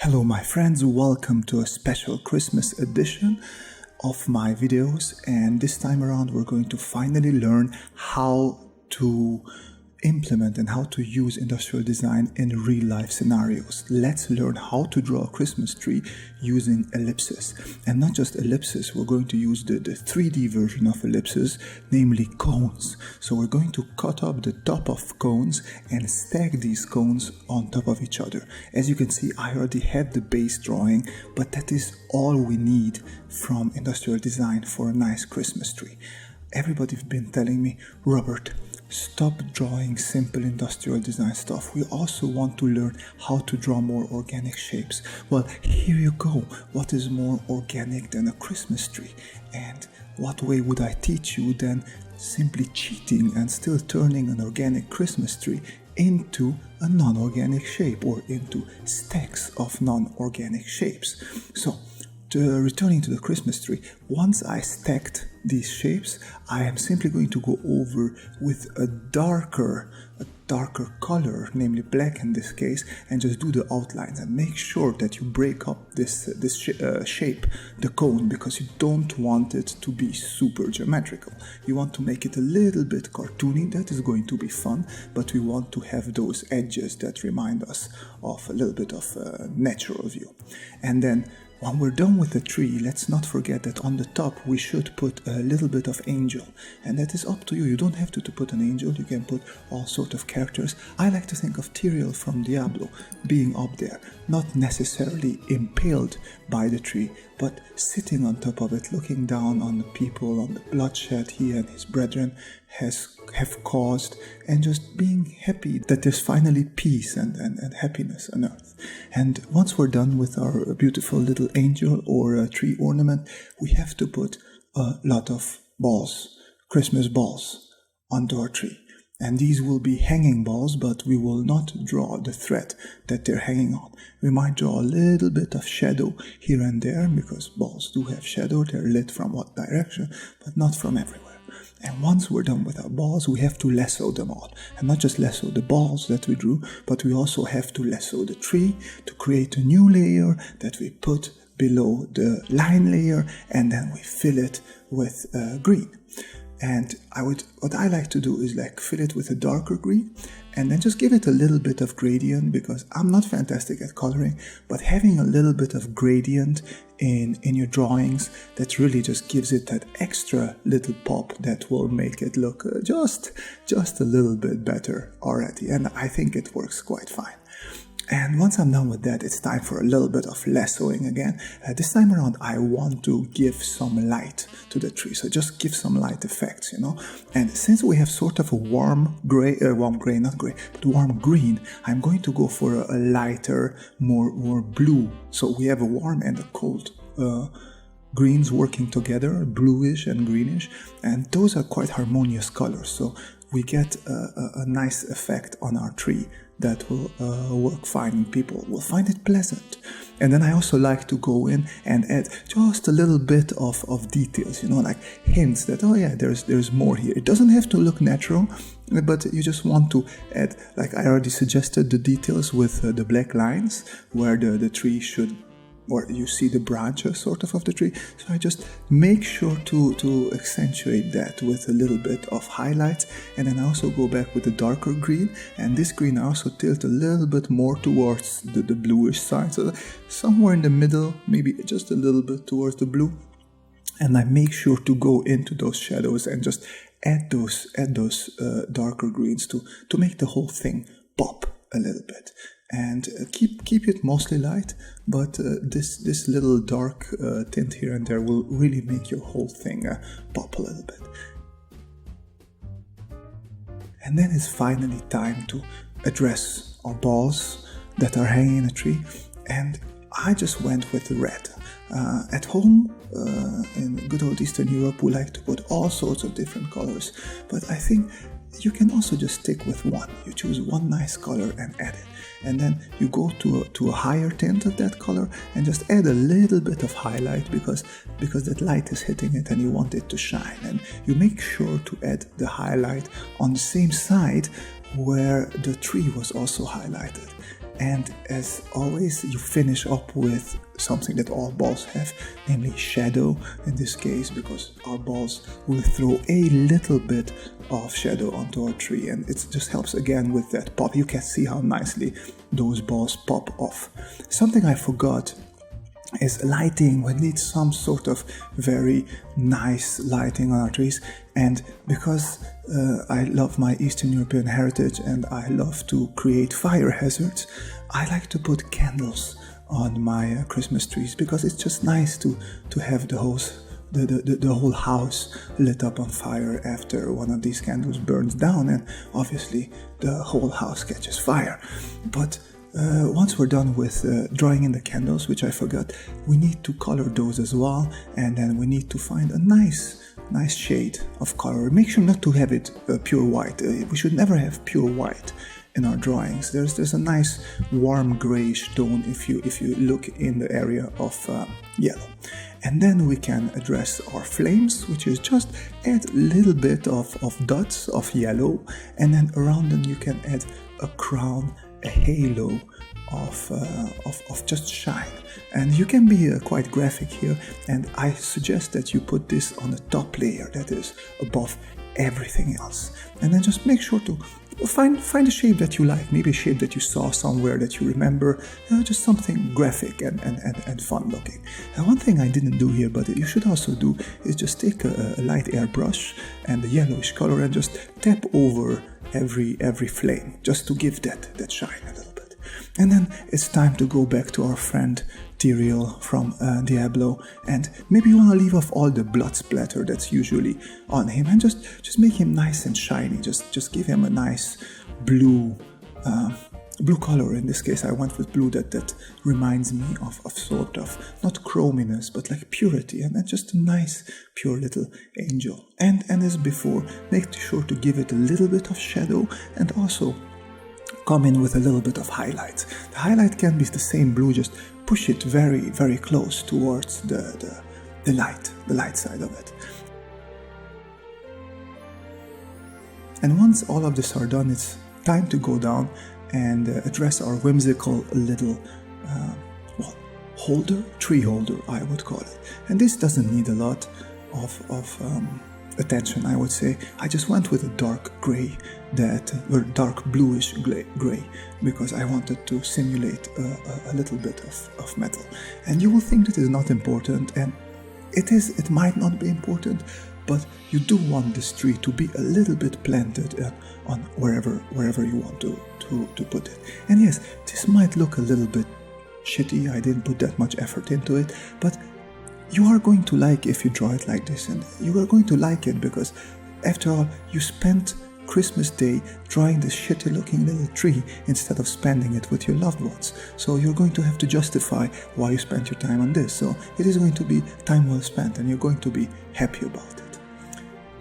Hello my friends, welcome to a special Christmas edition of my videos, and this time around we're going to finally learn how to implement and how to use industrial design in real life scenarios. Let's learn how to draw a Christmas tree using ellipses, and not just ellipses. We're going to use the 3D version of ellipses, namely cones. So we're going to cut up the top of cones and stack these cones on top of each other. As you can see, I already had the base drawing, but that is all we need from industrial design for a nice Christmas tree. Everybody's been telling me, Robert, stop drawing simple industrial design stuff. We also want to learn how to draw more organic shapes. Well, here you go. What is more organic than a Christmas tree? And what way would I teach you than simply cheating and still turning an organic Christmas tree into a non-organic shape, or into stacks of non-organic shapes? So, returning to the Christmas tree, once I stacked these shapes, I am simply going to go over with a darker color, namely black in this case, and just do the outlines, and make sure that you break up this shape, the cone, because you don't want it to be super geometrical. You want to make it a little bit cartoony. That is going to be fun, but we want to have those edges that remind us of a little bit of a natural view. And then when we're done with the tree, let's not forget that on the top we should put a little bit of angel, and that is up to you. You don't have to put an angel, you can put all sorts of characters. I like to think of Tyrael from Diablo being up there, not necessarily impaled by the tree, but sitting on top of it, looking down on the people, on the bloodshed he and his brethren have caused, and just being happy that there's finally peace and happiness on earth. And once we're done with our beautiful little angel or a tree ornament, we have to put a lot of balls, Christmas balls, onto our tree. And these will be hanging balls, but we will not draw the thread that they're hanging on. We might draw a little bit of shadow here and there, because balls do have shadow. They're lit from what direction, but not from everywhere. And once we're done with our balls, we have to lasso them all. And not just lasso the balls that we drew, but we also have to lasso the tree to create a new layer that we put below the line layer, and then we fill it with green. And what I like to do is fill it with a darker green, and then just give it a little bit of gradient, because I'm not fantastic at coloring, but having a little bit of gradient in your drawings, that really just gives it that extra little pop that will make it look just a little bit better already. And I think it works quite fine. And once I'm done with that, it's time for a little bit of lassoing again. This time around, I want to give some light to the tree. So just give some light effects, And since we have sort of a warm green, I'm going to go for a lighter, more blue. So we have a warm and a cold greens working together, bluish and greenish. And those are quite harmonious colors. So we get a nice effect on our tree that will work fine, and people will find it pleasant. And then I also like to go in and add just a little bit of details, like hints that, oh yeah, there's more here. It doesn't have to look natural, but you just want to add, like I already suggested, the details with the black lines where the tree should, or you see the branches sort of the tree. So I just make sure to accentuate that with a little bit of highlights. And then I also go back with the darker green, and this green I also tilt a little bit more towards the bluish side, so somewhere in the middle, maybe just a little bit towards the blue. And I make sure to go into those shadows and just add those darker greens to make the whole thing pop a little bit. And keep it mostly light, but this little dark tint here and there will really make your whole thing pop a little bit. And then it's finally time to address our balls that are hanging in a tree, and I just went with the red. At home, in good old Eastern Europe, we like to put all sorts of different colors, but I think you can also just stick with one. You choose one nice color and add it, and then you go to a higher tint of that color and just add a little bit of highlight, because that light is hitting it and you want it to shine. And you make sure to add the highlight on the same side where the tree was also highlighted. And as always, you finish up with something that all balls have, namely shadow in this case, because our balls will throw a little bit of shadow onto our tree, and it just helps again with that pop. You can see how nicely those balls pop off. Something I forgot is lighting. We need some sort of very nice lighting on our trees, and because I love my Eastern European heritage and I love to create fire hazards, I like to put candles on my Christmas trees, because it's just nice to have the whole house lit up on fire after one of these candles burns down, and obviously the whole house catches fire. But once we're done with drawing in the candles, which I forgot, we need to color those as well, and then we need to find a nice shade of color. Make sure not to have it pure white. We should never have pure white in our drawings. There's a nice warm grayish tone if you look in the area of yellow. And then we can address our flames, which is just add a little bit of dots of yellow, and then around them you can add a crown, a halo of just shine. And you can be quite graphic here, and I suggest that you put this on the top layer that is above everything else, and then just make sure to find a shape that you like, maybe a shape that you saw somewhere that you remember, just something graphic and fun looking. And one thing I didn't do here, but you should also do, is just take a light airbrush and the yellowish color and just tap over every flame, just to give that shine a little bit. And then it's time to go back to our friend Tyrael from Diablo, and maybe you want to leave off all the blood splatter that's usually on him, and just make him nice and shiny. Just give him a nice blue color. In this case I went with blue that reminds me of sort of, not chrominess, but like purity, and then just a nice pure little angel. And as before, make sure to give it a little bit of shadow, and also come in with a little bit of highlight. The highlight can be the same blue, just push it very, very close towards the light side of it. And once all of this are done, it's time to go down and address our whimsical little tree holder, I would call it. And this doesn't need a lot of attention, I would say. I just went with a dark gray, or dark bluish gray, because I wanted to simulate a little bit of metal. And you will think that is not important, and it might not be important, but you do want this tree to be a little bit planted on wherever you want to put it. And yes, this might look a little bit shitty, I didn't put that much effort into it, but you are going to like if you draw it like this, and you are going to like it because after all, you spent Christmas Day drawing this shitty looking little tree instead of spending it with your loved ones. So you're going to have to justify why you spent your time on this. So it is going to be time well spent, and you're going to be happy about it.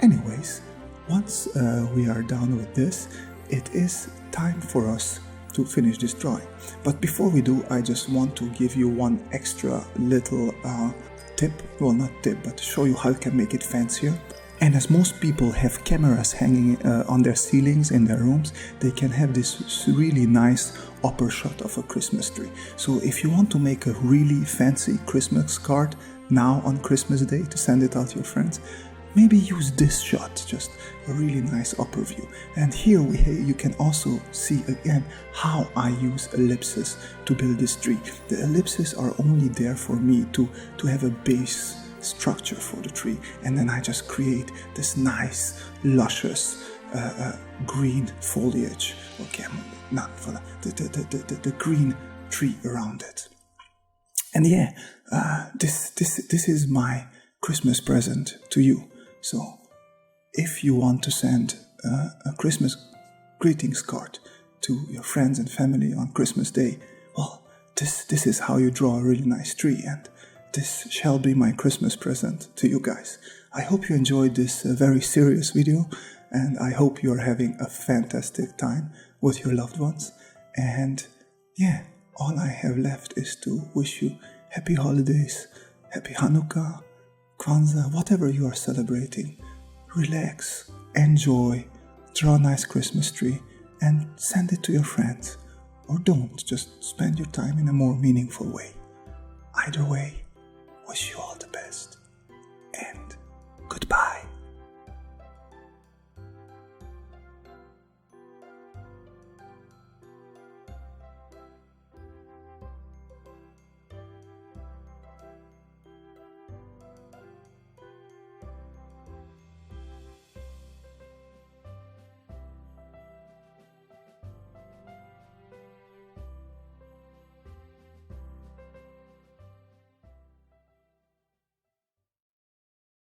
Anyways, once we are done with this, it is time for us to finish this drawing. But before we do, I just want to give you one extra little tip, well, not tip, but to show you how you can make it fancier. And as most people have cameras hanging on their ceilings in their rooms, they can have this really nice upper shot of a Christmas tree. So if you want to make a really fancy Christmas card now on Christmas Day to send it out to your friends, maybe use this shot, just a really nice upper view. And here you can also see again how I use ellipses to build this tree. The ellipses are only there for me to have a base structure for the tree, and then I just create this nice luscious green foliage, the green tree around it. And yeah, this is my Christmas present to you. So if you want to send a Christmas greetings card to your friends and family on Christmas Day, well, this is how you draw a really nice tree, and this shall be my Christmas present to you guys. I hope you enjoyed this very serious video, and I hope you are having a fantastic time with your loved ones. And yeah, all I have left is to wish you happy holidays, happy Hanukkah, Kwanzaa, whatever you are celebrating. Relax, enjoy, draw a nice Christmas tree, and send it to your friends. or don't. Just spend your time in a more meaningful way. Either way, wish you all